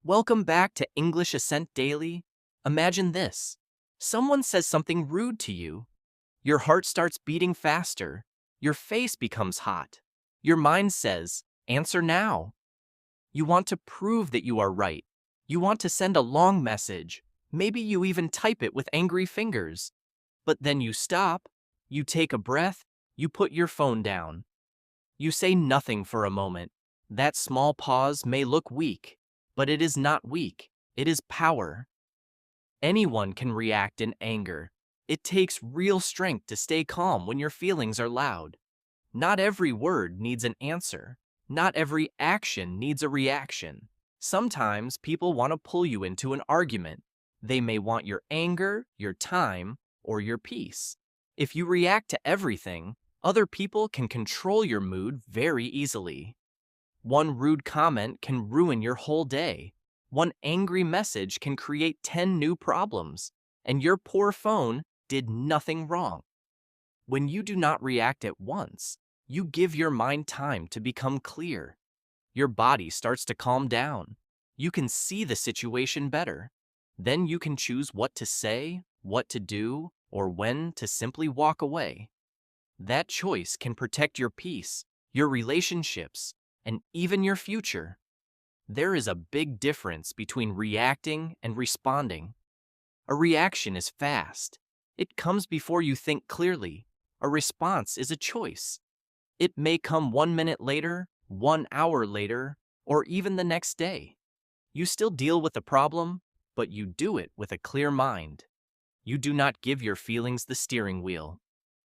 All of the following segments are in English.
Welcome back to English Ascent Daily. Imagine this. Someone says something rude to you. Your heart starts beating faster. Your face becomes hot. Your mind says, answer now. You want to prove that you are right. You want to send a long message. Maybe you even type it with angry fingers. But then you stop. You take a breath. You put your phone down. You say nothing for a moment. That small pause may look weak, but it is not weak. It is power. Anyone can react in anger. It takes real strength to stay calm when your feelings are loud. Not every word needs an answer. Not every action needs a reaction. Sometimes people want to pull you into an argument. They may want your anger, your time, or your peace. If you react to everything, other people can control your mood very easily. One rude comment can ruin your whole day. One angry message can create 10 new problems, and your poor phone did nothing wrong. When you do not react at once, you give your mind time to become clear. Your body starts to calm down. You can see the situation better. Then you can choose what to say, what to do, or when to simply walk away. That choice can protect your peace, your relationships, and even your future. There is a big difference between reacting and responding. A reaction is fast. It comes before you think clearly. A response is a choice. It may come 1 minute later, 1 hour later, or even the next day. You still deal with the problem, but you do it with a clear mind. You do not give your feelings the steering wheel.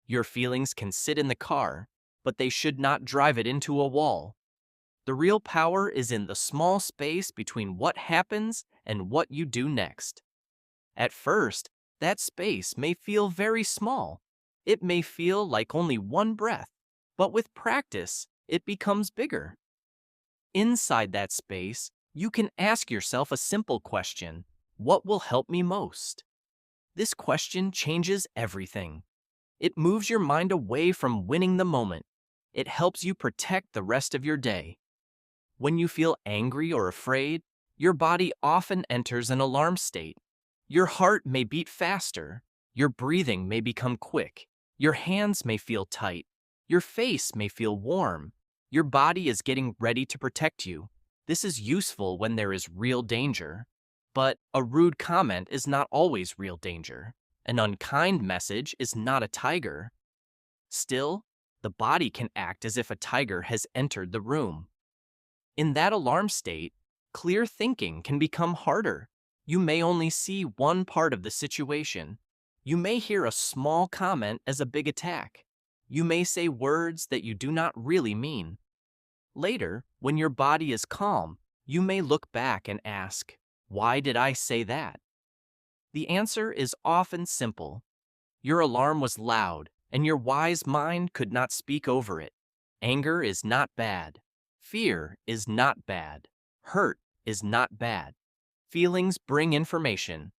Your feelings can sit in the car, but they should not drive it into a wall. The real power is in the small space between what happens and what you do next. At first, that space may feel very small. It may feel like only one breath, but with practice, it becomes bigger. Inside that space, you can ask yourself a simple question: what will help me most? This question changes everything. It moves your mind away from winning the moment. It helps you protect the rest of your day. When you feel angry or afraid, your body often enters an alarm state. Your heart may beat faster. Your breathing may become quick. Your hands may feel tight. Your face may feel warm. Your body is getting ready to protect you. This is useful when there is real danger. But a rude comment is not always real danger. An unkind message is not a tiger. Still, the body can act as if a tiger has entered the room. In that alarm state, clear thinking can become harder. You may only see one part of the situation. You may hear a small comment as a big attack. You may say words that you do not really mean. Later, when your body is calm, you may look back and ask, why did I say that? The answer is often simple. Your alarm was loud, and your wise mind could not speak over it. Anger is not bad. Fear is not bad. Hurt is not bad. Feelings bring information.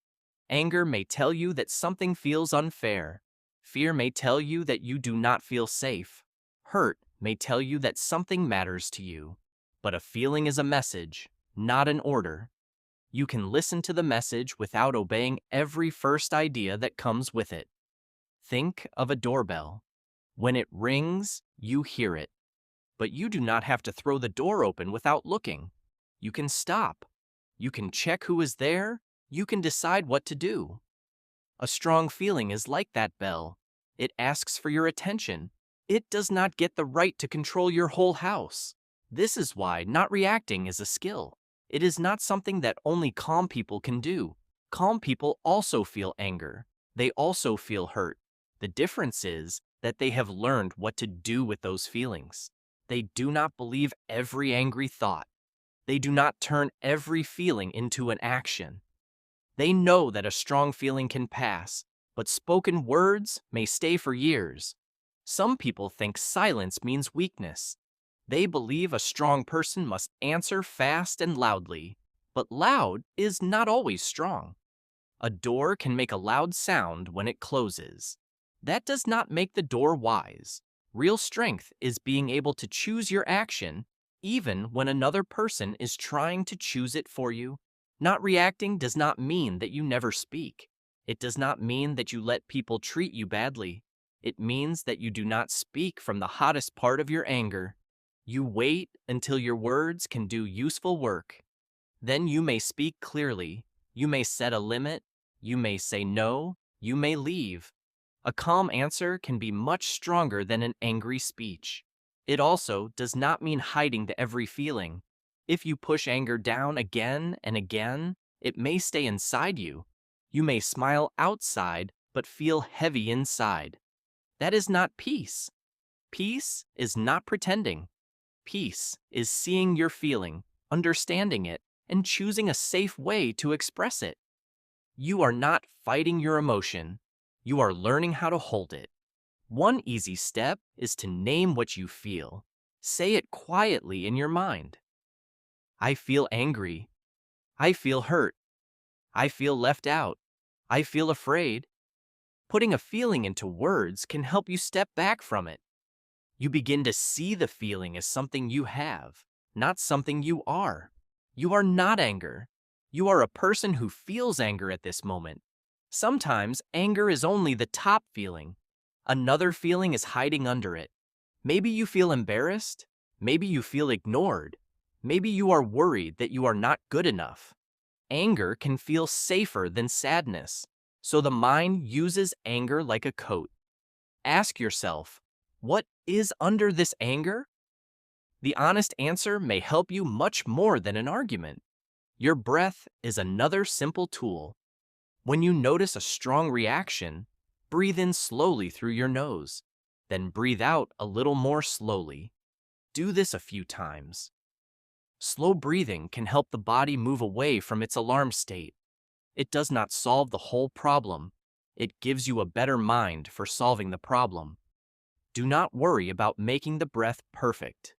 Anger may tell you that something feels unfair. Fear may tell you that you do not feel safe. Hurt may tell you that something matters to you. But a feeling is a message, not an order. You can listen to the message without obeying every first idea that comes with it. Think of a doorbell. When it rings, you hear it. But you do not have to throw the door open without looking. You can stop. You can check who is there. You can decide what to do. A strong feeling is like that bell. It asks for your attention. It does not get the right to control your whole house. This is why not reacting is a skill. It is not something that only calm people can do. Calm people also feel anger. They also feel hurt. The difference is that they have learned what to do with those feelings. They do not believe every angry thought. They do not turn every feeling into an action. They know that a strong feeling can pass, but spoken words may stay for years. Some people think silence means weakness. They believe a strong person must answer fast and loudly, but loud is not always strong. A door can make a loud sound when it closes. That does not make the door wise. Real strength is being able to choose your action even when another person is trying to choose it for you. Not reacting does not mean that you never speak. It does not mean that you let people treat you badly. It means that you do not speak from the hottest part of your anger. You wait until your words can do useful work. Then you may speak clearly. You may set a limit. You may say no. You may leave. A calm answer can be much stronger than an angry speech. It also does not mean hiding every feeling. If you push anger down again and again, it may stay inside you. You may smile outside, but feel heavy inside. That is not peace. Peace is not pretending. Peace is seeing your feeling, understanding it, and choosing a safe way to express it. You are not fighting your emotion. You are learning how to hold it. One easy step is to name what you feel. Say it quietly in your mind. I feel angry. I feel hurt. I feel left out. I feel afraid. Putting a feeling into words can help you step back from it. You begin to see the feeling as something you have, not something you are. You are not anger. You are a person who feels anger at this moment. Sometimes anger is only the top feeling. Another feeling is hiding under it. Maybe you feel embarrassed. Maybe you feel ignored. Maybe you are worried that you are not good enough. Anger can feel safer than sadness, so the mind uses anger like a coat. Ask yourself, what is under this anger? The honest answer may help you much more than an argument. Your breath is another simple tool. When you notice a strong reaction, breathe in slowly through your nose, then breathe out a little more slowly. Do this a few times. Slow breathing can help the body move away from its alarm state. It does not solve the whole problem. It gives you a better mind for solving the problem. Do not worry about making the breath perfect.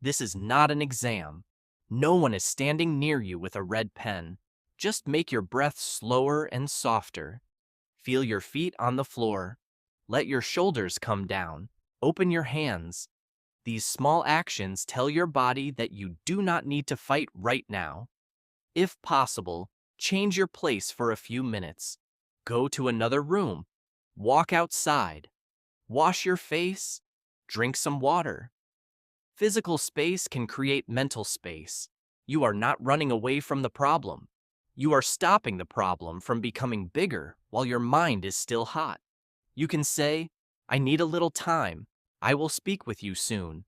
This is not an exam. No one is standing near you with a red pen. Just make your breath slower and softer. Feel your feet on the floor. Let your shoulders come down. Open your hands. These small actions tell your body that you do not need to fight right now. If possible, change your place for a few minutes. Go to another room. Walk outside. Wash your face. Drink some water. Physical space can create mental space. You are not running away from the problem. You are stopping the problem from becoming bigger while your mind is still hot. You can say, I need a little time. I will speak with you soon.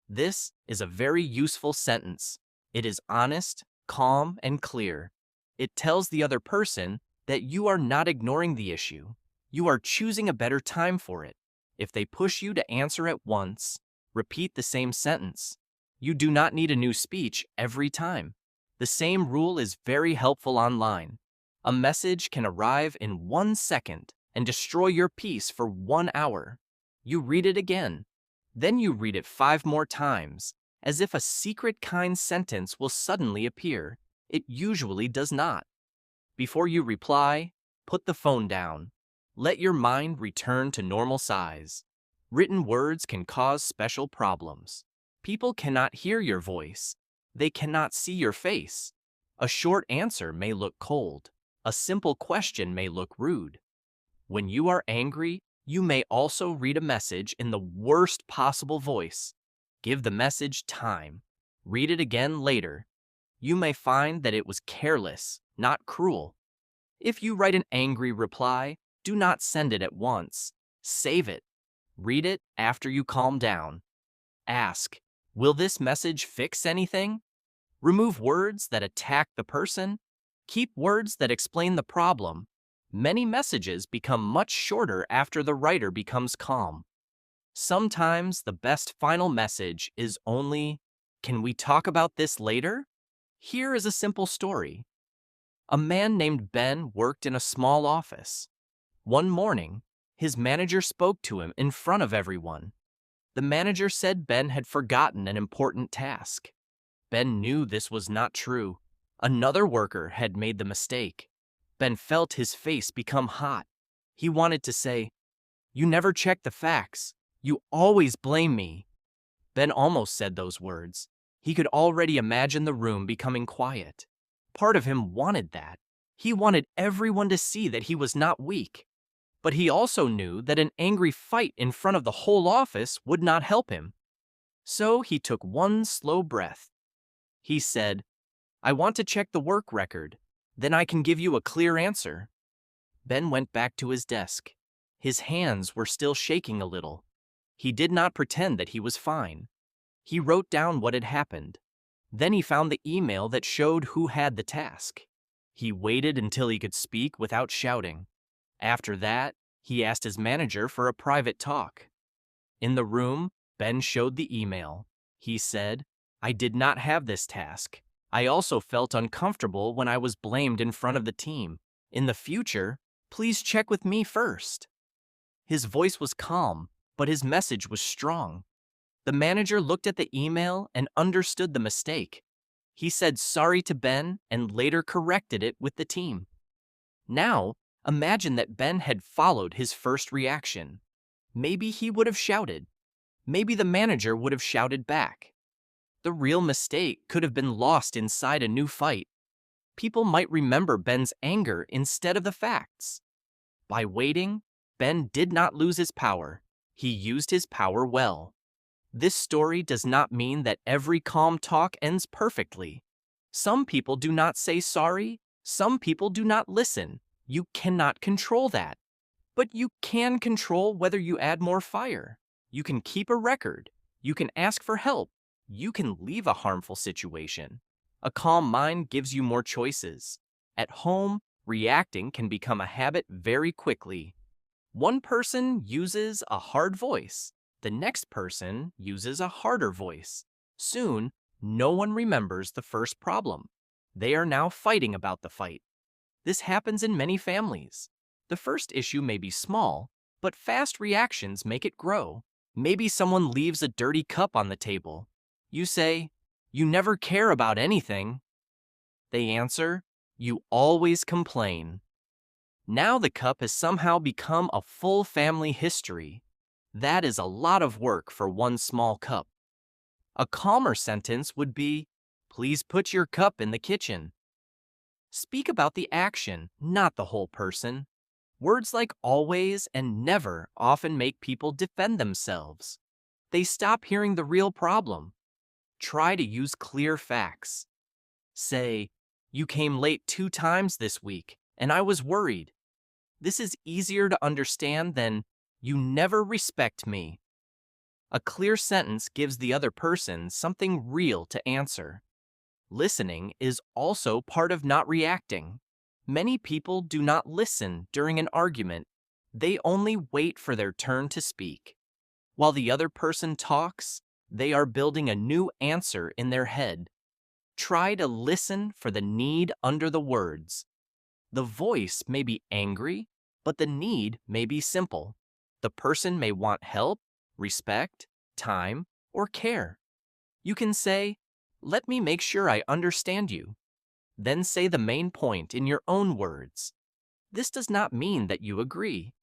This is a very useful sentence. It is honest, calm, and clear. It tells the other person that you are not ignoring the issue. You are choosing a better time for it. If they push you to answer at once, repeat the same sentence. You do not need a new speech every time. The same rule is very helpful online. A message can arrive in 1 second and destroy your peace for 1 hour. You read it again. Then you read it 5 more times, as if a secret kind sentence will suddenly appear. It usually does not. Before you reply, put the phone down. Let your mind return to normal size. Written words can cause special problems. People cannot hear your voice. They cannot see your face. A short answer may look cold. A simple question may look rude. When you are angry, you may also read a message in the worst possible voice. Give the message time. Read it again later. You may find that it was careless, not cruel. If you write an angry reply, do not send it at once. Save it. Read it after you calm down. Ask, will this message fix anything? Remove words that attack the person. Keep words that explain the problem. Many messages become much shorter after the writer becomes calm. Sometimes the best final message is only, can we talk about this later? Here is a simple story. A man named Ben worked in a small office. One morning, his manager spoke to him in front of everyone. The manager said Ben had forgotten an important task. Ben knew this was not true. Another worker had made the mistake. Ben felt his face become hot. He wanted to say, "You never check the facts. You always blame me." Ben almost said those words. He could already imagine the room becoming quiet. Part of him wanted that. He wanted everyone to see that he was not weak. But he also knew that an angry fight in front of the whole office would not help him. So he took one slow breath. He said, "I want to check the work record. Then I can give you a clear answer." Ben went back to his desk. His hands were still shaking a little. He did not pretend that he was fine. He wrote down what had happened. Then he found the email that showed who had the task. He waited until he could speak without shouting. After that, he asked his manager for a private talk. In the room, Ben showed the email. He said, "I did not have this task. I also felt uncomfortable when I was blamed in front of the team. In the future, please check with me first." His voice was calm, but his message was strong. The manager looked at the email and understood the mistake. He said sorry to Ben and later corrected it with the team. Now, imagine that Ben had followed his first reaction. Maybe he would have shouted. Maybe the manager would have shouted back. The real mistake could have been lost inside a new fight. People might remember Ben's anger instead of the facts. By waiting, Ben did not lose his power. He used his power well. This story does not mean that every calm talk ends perfectly. Some people do not say sorry. Some people do not listen. You cannot control that. But you can control whether you add more fire. You can keep a record. You can ask for help. You can leave a harmful situation. A calm mind gives you more choices. At home, reacting can become a habit very quickly. One person uses a hard voice. The next person uses a harder voice. Soon, no one remembers the first problem. They are now fighting about the fight. This happens in many families. The first issue may be small, but fast reactions make it grow. Maybe someone leaves a dirty cup on the table. You say, "You never care about anything." They answer, "You always complain." Now the cup has somehow become a full family history. That is a lot of work for one small cup. A calmer sentence would be, "Please put your cup in the kitchen." Speak about the action, not the whole person. Words like always and never often make people defend themselves. They stop hearing the real problem. Try to use clear facts. Say, "You came late 2 times this week, and I was worried." This is easier to understand than, "You never respect me." A clear sentence gives the other person something real to answer. Listening is also part of not reacting. Many people do not listen during an argument. They only wait for their turn to speak. While the other person talks, they are building a new answer in their head. Try to listen for the need under the words. The voice may be angry, but the need may be simple. The person may want help, respect, time, or care. You can say, "Let me make sure I understand you." Then say the main point in your own words. This does not mean that you agree.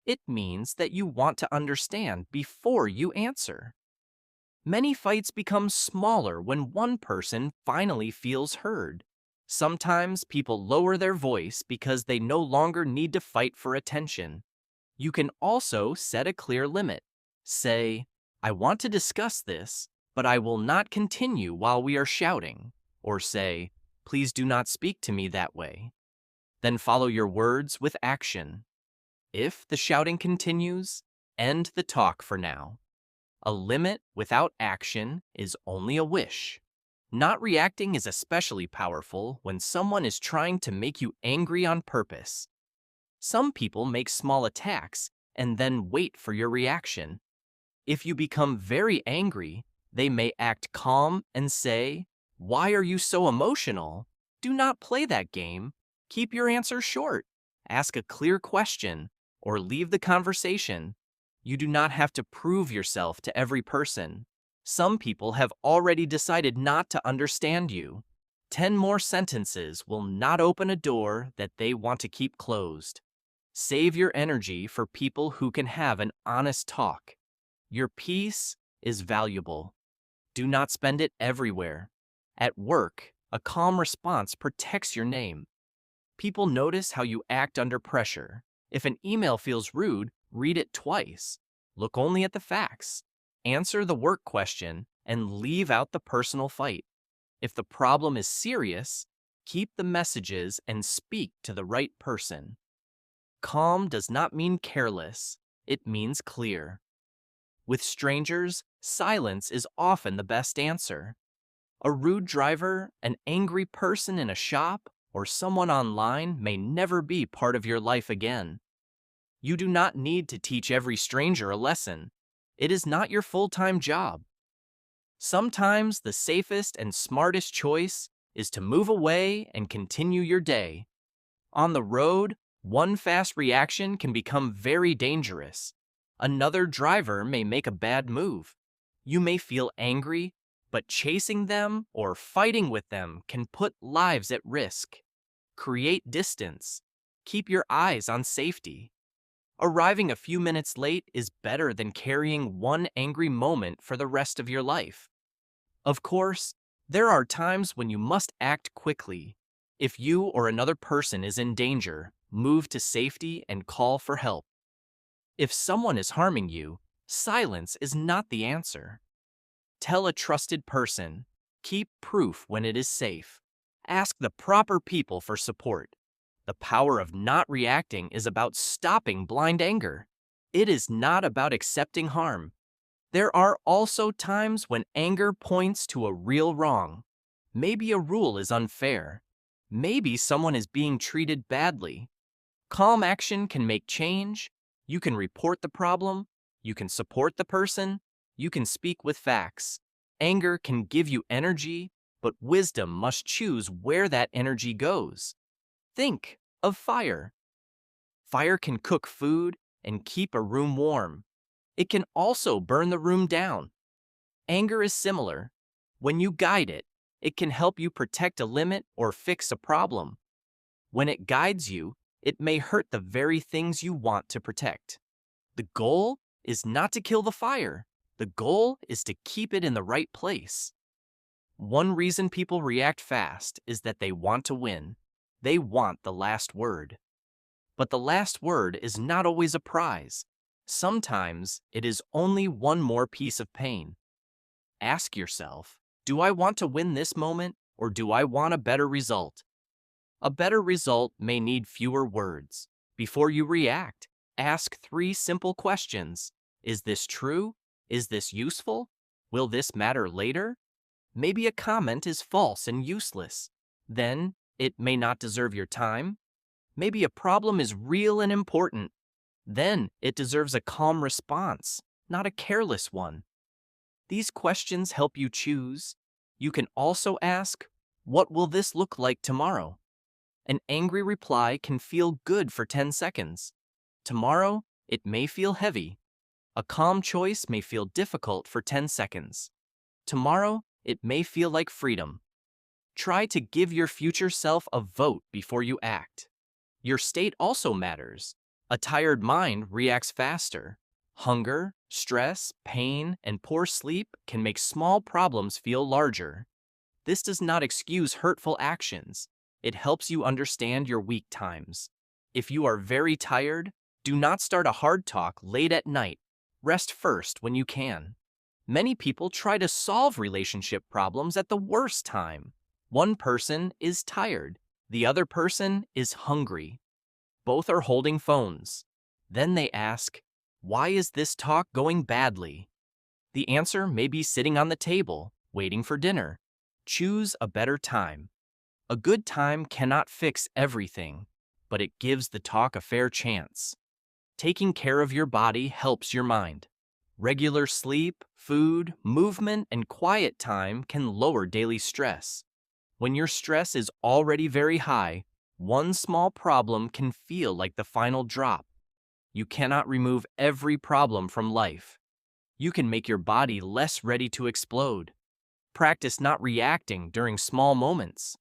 It means that you want to understand before you answer. Many fights become smaller when one person finally feels heard. Sometimes people lower their voice because they no longer need to fight for attention. You can also set a clear limit. Say, "I want to discuss this, but I will not continue while we are shouting." Or say, "Please do not speak to me that way." Then follow your words with action. If the shouting continues, end the talk for now. A limit without action is only a wish. Not reacting is especially powerful when someone is trying to make you angry on purpose. Some people make small attacks and then wait for your reaction. If you become very angry, they may act calm and say, "Why are you so emotional?" Do not play that game. Keep your answer short. Ask a clear question or leave the conversation. You do not have to prove yourself to every person. Some people have already decided not to understand you. 10 more sentences will not open a door that they want to keep closed. Save your energy for people who can have an honest talk. Your peace is valuable. Do not spend it everywhere. At work, A calm response protects your name. People notice how you act under pressure. If an email feels rude, read it twice. Look only at the facts. Answer the work question and leave out the personal fight. If the problem is serious, keep the messages and speak to the right person. Calm does not mean careless, it means clear. With strangers, silence is often the best answer. A rude driver, an angry person in a shop, or someone online may never be part of your life again. You do not need to teach every stranger a lesson. It is not your full-time job. Sometimes the safest and smartest choice is to move away and continue your day. On the road, one fast reaction can become very dangerous. Another driver may make a bad move. You may feel angry, but chasing them or fighting with them can put lives at risk. Create distance. Keep your eyes on safety. Arriving a few minutes late is better than carrying one angry moment for the rest of your life. Of course, there are times when you must act quickly. If you or another person is in danger, move to safety and call for help. If someone is harming you, silence is not the answer. Tell a trusted person. Keep proof when it is safe. Ask the proper people for support. The power of not reacting is about stopping blind anger. It is not about accepting harm. There are also times when anger points to a real wrong. Maybe a rule is unfair. Maybe someone is being treated badly. Calm action can make change. You can report the problem. You can support the person. You can speak with facts. Anger can give you energy, but wisdom must choose where that energy goes. Think of fire. Fire can cook food and keep a room warm. It can also burn the room down. Anger is similar. When you guide it, it can help you protect a limit or fix a problem. When it guides you, it may hurt the very things you want to protect. The goal is not to kill the fire. The goal is to keep it in the right place. One reason people react fast is that they want to win. They want the last word. But the last word is not always a prize. Sometimes it is only one more piece of pain. Ask yourself, do I want to win this moment or do I want a better result? A better result may need fewer words. Before you react, ask 3 simple questions. Is this true? Is this useful? Will this matter later? Maybe a comment is false and useless. Then it may not deserve your time. Maybe a problem is real and important. Then it deserves a calm response, not a careless one. These questions help you choose. You can also ask, what will this look like tomorrow? An angry reply can feel good for 10 seconds. Tomorrow, it may feel heavy. A calm choice may feel difficult for 10 seconds. Tomorrow, it may feel like freedom. Try to give your future self a vote before you act. Your state also matters. A tired mind reacts faster. Hunger, stress, pain, and poor sleep can make small problems feel larger. This does not excuse hurtful actions. It helps you understand your weak times. If you are very tired, do not start a hard talk late at night. Rest first when you can. Many people try to solve relationship problems at the worst time. One person is tired. The other person is hungry. Both are holding phones. Then they ask, why is this talk going badly? The answer may be sitting on the table, waiting for dinner. Choose a better time. A good time cannot fix everything, but it gives the talk a fair chance. Taking care of your body helps your mind. Regular sleep, food, movement, and quiet time can lower daily stress. When your stress is already very high, one small problem can feel like the final drop. You cannot remove every problem from life. You can make your body less ready to explode. Practice not reacting during small moments.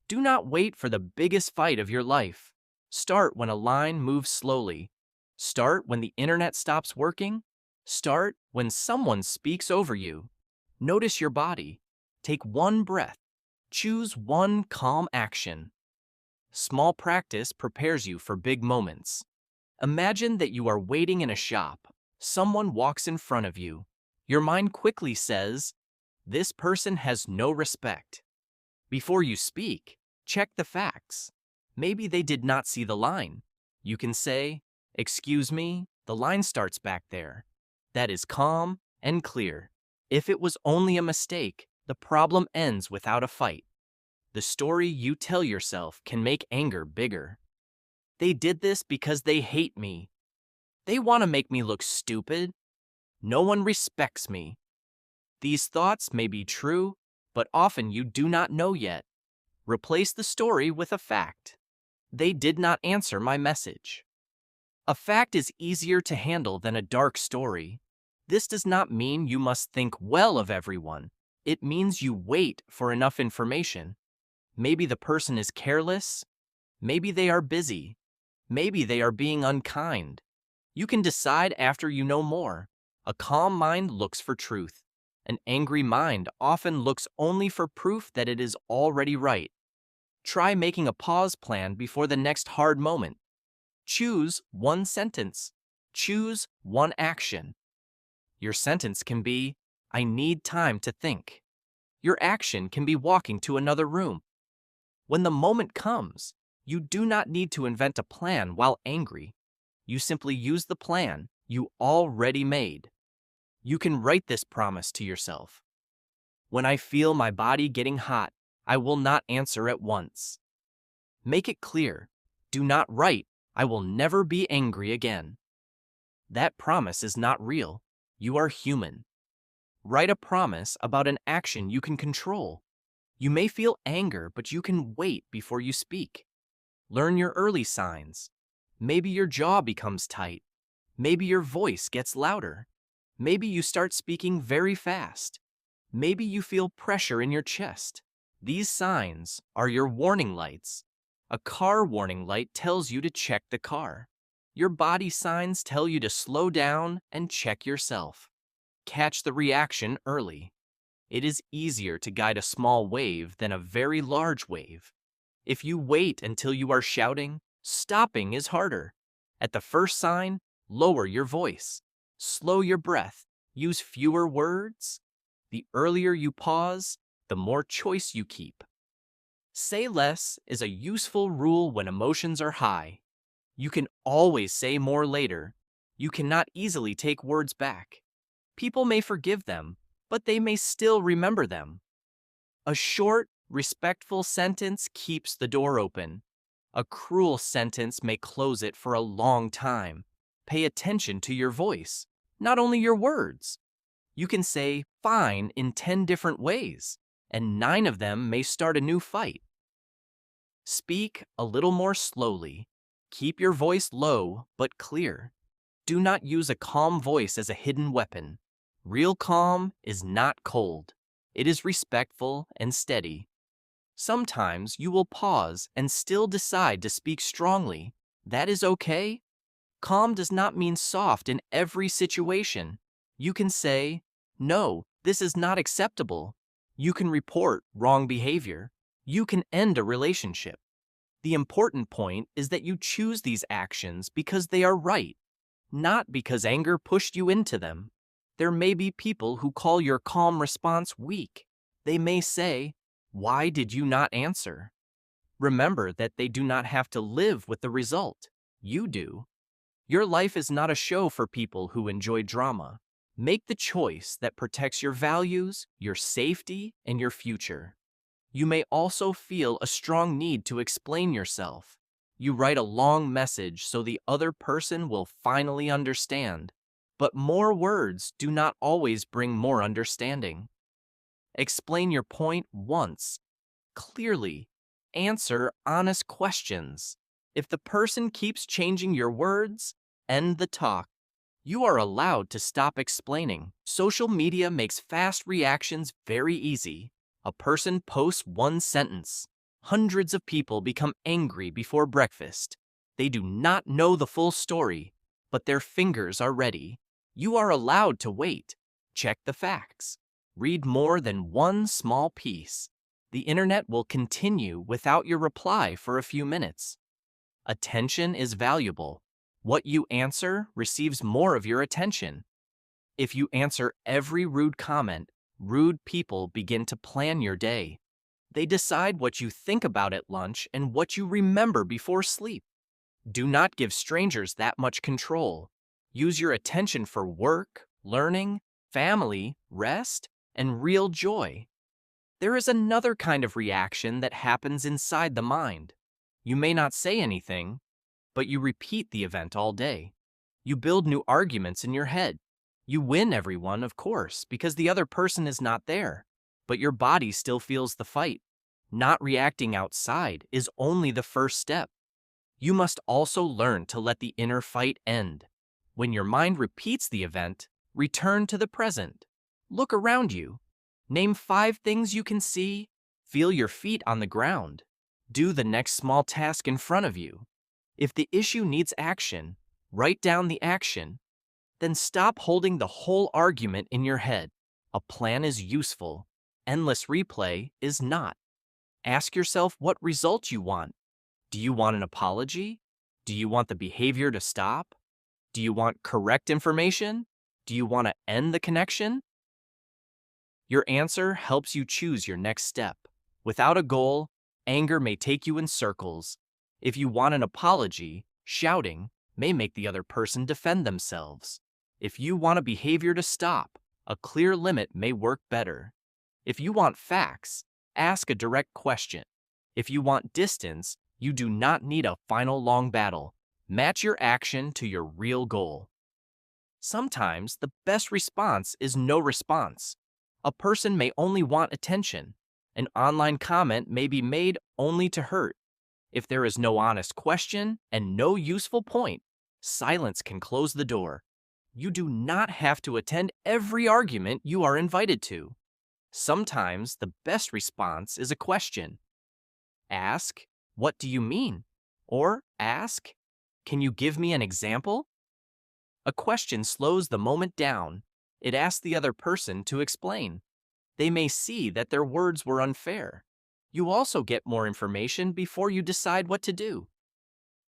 Do not wait for the biggest fight of your life. Start when a line moves slowly. Start when the internet stops working. Start when someone speaks over you. Notice your body. Take one breath. Choose one calm action. Small practice prepares you for big moments. Imagine that you are waiting in a shop. Someone walks in front of you. Your mind quickly says, "This person has no respect." Before you speak, check the facts. Maybe they did not see the line. You can say, "Excuse me, the line starts back there." That is calm and clear. If it was only a mistake, the problem ends without a fight. The story you tell yourself can make anger bigger. They did this because they hate me. They want to make me look stupid. No one respects me. These thoughts may be true, but often you do not know yet. Replace the story with a fact. They did not answer my message. A fact is easier to handle than a dark story. This does not mean you must think well of everyone. It means you wait for enough information. Maybe the person is careless. Maybe they are busy. Maybe they are being unkind. You can decide after you know more. A calm mind looks for truth. An angry mind often looks only for proof that it is already right. Try making a pause plan before the next hard moment. Choose one sentence. Choose one action. Your sentence can be, "I need time to think." Your action can be walking to another room. When the moment comes, you do not need to invent a plan while angry. You simply use the plan you already made. You can write this promise to yourself. When I feel my body getting hot, I will not answer at once. Make it clear. Do not write, "I will never be angry again." That promise is not real. You are human. Write a promise about an action you can control. You may feel anger, but you can wait before you speak. Learn your early signs. Maybe your jaw becomes tight. Maybe your voice gets louder. Maybe you start speaking very fast. Maybe you feel pressure in your chest. These signs are your warning lights. A car warning light tells you to check the car. Your body signs tell you to slow down and check yourself. Catch the reaction early. It is easier to guide a small wave than a very large wave. If you wait until you are shouting, stopping is harder. At the first sign, lower your voice. Slow your breath. Use fewer words. The earlier you pause, the more choice you keep. Say less is a useful rule when emotions are high. You can always say more later. You cannot easily take words back. People may forgive them, but they may still remember them. A short, respectful sentence keeps the door open. A cruel sentence may close it for a long time. Pay attention to your voice, not only your words. You can say "fine" in 10 different ways, and 9 of them may start a new fight. Speak a little more slowly. Keep your voice low but clear. Do not use a calm voice as a hidden weapon. Real calm is not cold. It is respectful and steady. Sometimes you will pause and still decide to speak strongly. That is okay. Calm does not mean soft in every situation. You can say, "No, this is not acceptable." You can report wrong behavior. You can end a relationship. The important point is that you choose these actions because they are right, not because anger pushed you into them. There may be people who call your calm response weak. They may say, "Why did you not answer?" Remember that they do not have to live with the result. You do. Your life is not a show for people who enjoy drama. Make the choice that protects your values, your safety, and your future. You may also feel a strong need to explain yourself. You write a long message so the other person will finally understand. But more words do not always bring more understanding. Explain your point once, clearly. Answer honest questions. If the person keeps changing your words, end the talk. You are allowed to stop explaining. Social media makes fast reactions very easy. A person posts one sentence. Hundreds of people become angry before breakfast. They do not know the full story, but their fingers are ready. You are allowed to wait. Check the facts. Read more than one small piece. The internet will continue without your reply for a few minutes. Attention is valuable. What you answer receives more of your attention. If you answer every rude comment, rude people begin to plan your day. They decide what you think about at lunch and what you remember before sleep. Do not give strangers that much control. Use your attention for work, learning, family, rest, and real joy. There is another kind of reaction that happens inside the mind. You may not say anything, but you repeat the event all day. You build new arguments in your head. You win everyone, of course, because the other person is not there, but your body still feels the fight. Not reacting outside is only the first step. You must also learn to let the inner fight end. When your mind repeats the event, return to the present. Look around you. Name 5 things you can see. Feel your feet on the ground. Do the next small task in front of you. If the issue needs action, write down the action. Then stop holding the whole argument in your head. A plan is useful. Endless replay is not. Ask yourself what result you want. Do you want an apology? Do you want the behavior to stop? Do you want correct information? Do you want to end the connection? Your answer helps you choose your next step. Without a goal, anger may take you in circles. If you want an apology, shouting may make the other person defend themselves. If you want a behavior to stop, a clear limit may work better. If you want facts, ask a direct question. If you want distance, you do not need a final long battle. Match your action to your real goal. Sometimes the best response is no response. A person may only want attention. An online comment may be made only to hurt. If there is no honest question and no useful point, silence can close the door. You do not have to attend every argument you are invited to. Sometimes the best response is a question. Ask, "What do you mean?" Or ask, "Can you give me an example?" A question slows the moment down. It asks the other person to explain. They may see that their words were unfair. You also get more information before you decide what to do.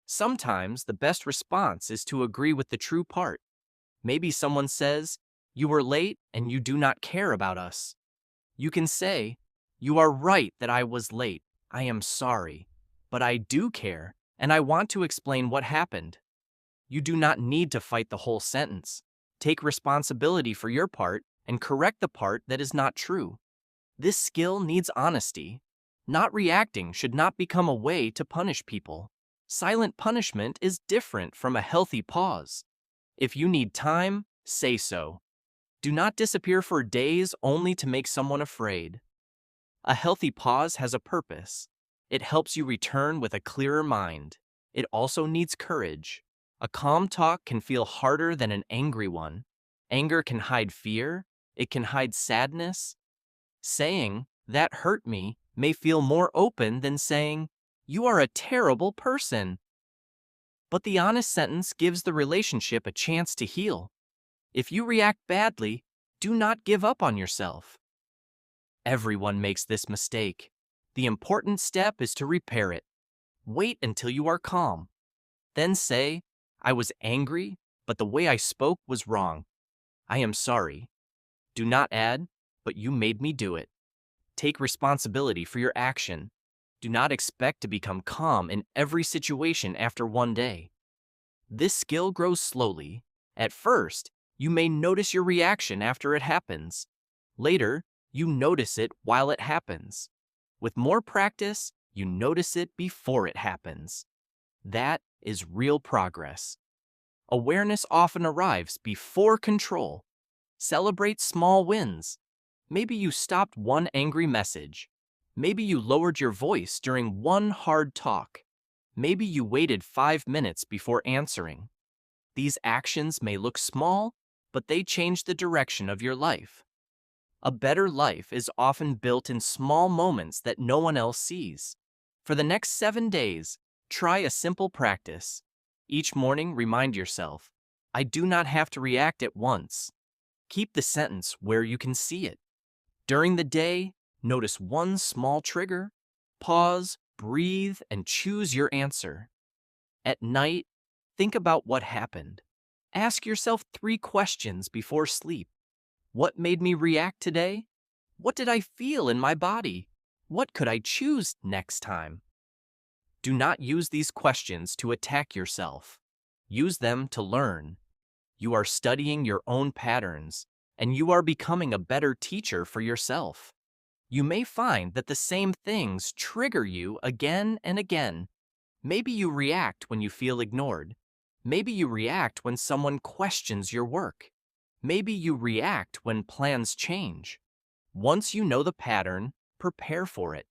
Sometimes the best response is to agree with the true part. Maybe someone says, "You were late and you do not care about us." You can say, "You are right that I was late. I am sorry. But I do care, and I want to explain what happened." You do not need to fight the whole sentence. Take responsibility for your part and correct the part that is not true. This skill needs honesty. Not reacting should not become a way to punish people. Silent punishment is different from a healthy pause. If you need time, say so. Do not disappear for days only to make someone afraid. A healthy pause has a purpose. It helps you return with a clearer mind. It also needs courage. A calm talk can feel harder than an angry one. Anger can hide fear. It can hide sadness. Saying, "That hurt me," may feel more open than saying, "You are a terrible person." But the honest sentence gives the relationship a chance to heal. If you react badly, do not give up on yourself. Everyone makes this mistake. The important step is to repair it. Wait until you are calm. Then say, "I was angry, but the way I spoke was wrong. I am sorry." Do not add, "But you made me do it." Take responsibility for your action. Do not expect to become calm in every situation after one day. This skill grows slowly. At first, you may notice your reaction after it happens. Later, you notice it while it happens. With more practice, you notice it before it happens. That is real progress. Awareness often arrives before control. Celebrate small wins. Maybe you stopped one angry message. Maybe you lowered your voice during one hard talk. Maybe you waited 5 minutes before answering. These actions may look small, but they change the direction of your life. A better life is often built in small moments that no one else sees. For the next 7 days, try a simple practice. Each morning, remind yourself, "I do not have to react at once." Keep the sentence where you can see it. During the day, Notice one small trigger, pause, breathe, and choose your answer. At night, think about what happened. Ask yourself 3 questions before sleep. What made me react today? What did I feel in my body? What could I choose next time? Do not use these questions to attack yourself. Use them to learn. You are studying your own patterns, and you are becoming a better teacher for yourself. You may find that the same things trigger you again and again. Maybe you react when you feel ignored. Maybe you react when someone questions your work. Maybe you react when plans change. Once you know the pattern, prepare for it.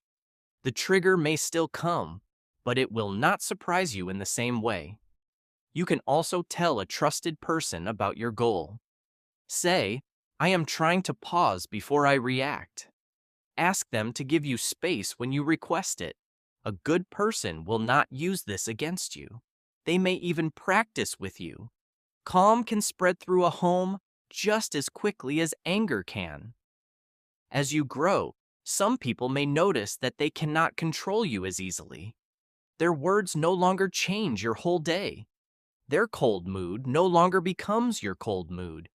The trigger may still come, but it will not surprise you in the same way. You can also tell a trusted person about your goal. Say, I am trying to pause before I react. Ask them to give you space when you request it. A good person will not use this against you. They may even practice with you. Calm can spread through a home just as quickly as anger can. As you grow, some people may notice that they cannot control you as easily. Their words no longer change your whole day. Their cold mood no longer becomes your cold mood.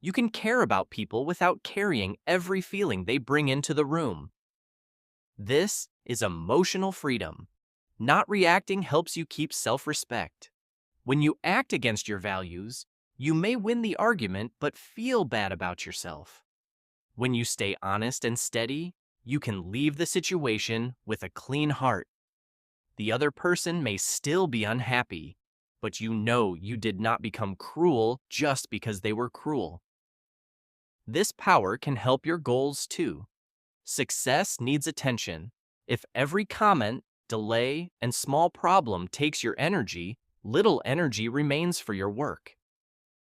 You can care about people without carrying every feeling they bring into the room. This is emotional freedom. Not reacting helps you keep self-respect. When you act against your values, you may win the argument but feel bad about yourself. When you stay honest and steady, you can leave the situation with a clean heart. The other person may still be unhappy, but you know you did not become cruel just because they were cruel. This power can help your goals too. Success needs attention. If every comment, delay, and small problem takes your energy, little energy remains for your work.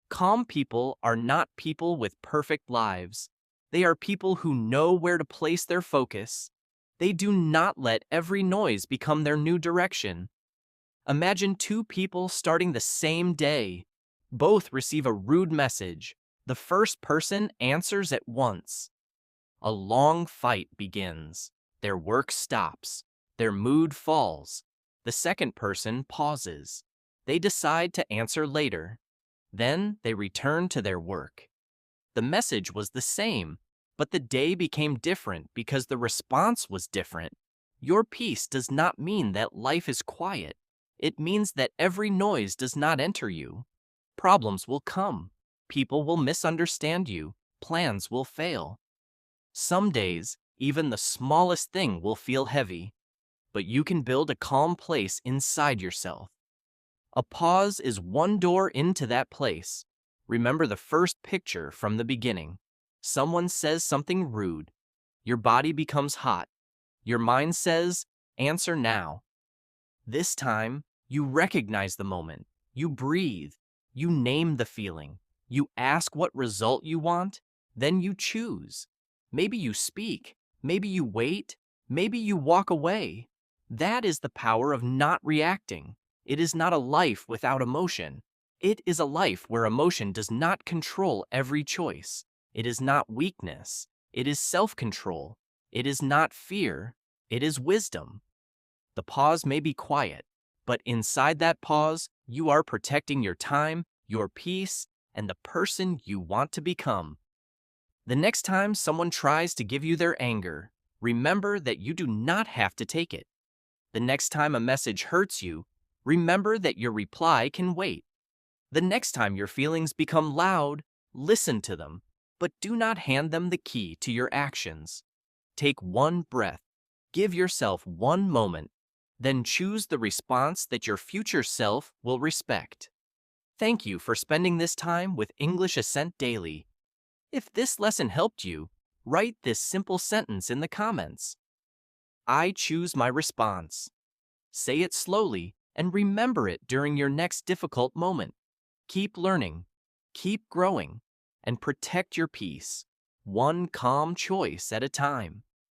Calm people are not people with perfect lives. They are people who know where to place their focus. They do not let every noise become their new direction. Imagine 2 people starting the same day. Both receive a rude message. The first person answers at once. A long fight begins. Their work stops. Their mood falls. The second person pauses. They decide to answer later. Then they return to their work. The message was the same, but the day became different because the response was different. Your peace does not mean that life is quiet. It means that every noise does not enter you. Problems will come. People will misunderstand you. Plans will fail. Some days, even the smallest thing will feel heavy, but you can build a calm place inside yourself. A pause is one door into that place. Remember the first picture from the beginning. Someone says something rude. Your body becomes hot. Your mind says, answer now. This time, you recognize the moment. You breathe. You name the feeling. You ask what result you want. Then you choose. Maybe you speak. Maybe you wait. Maybe you walk away. That is the power of not reacting. It is not a life without emotion. It is a life where emotion does not control every choice. It is not weakness. It is self-control. It is not fear. It is wisdom. The pause may be quiet, but inside that pause, you are protecting your time, your peace, and the person you want to become. The next time someone tries to give you their anger, remember that you do not have to take it. The next time a message hurts you, remember that your reply can wait. The next time your feelings become loud, listen to them, but do not hand them the key to your actions. Take one breath, give yourself one moment, then choose the response that your future self will respect. Thank you for spending this time with English Ascent Daily. If this lesson helped you, write this simple sentence in the comments. I choose my response. Say it slowly and remember it during your next difficult moment. Keep learning, keep growing, and protect your peace, one calm choice at a time.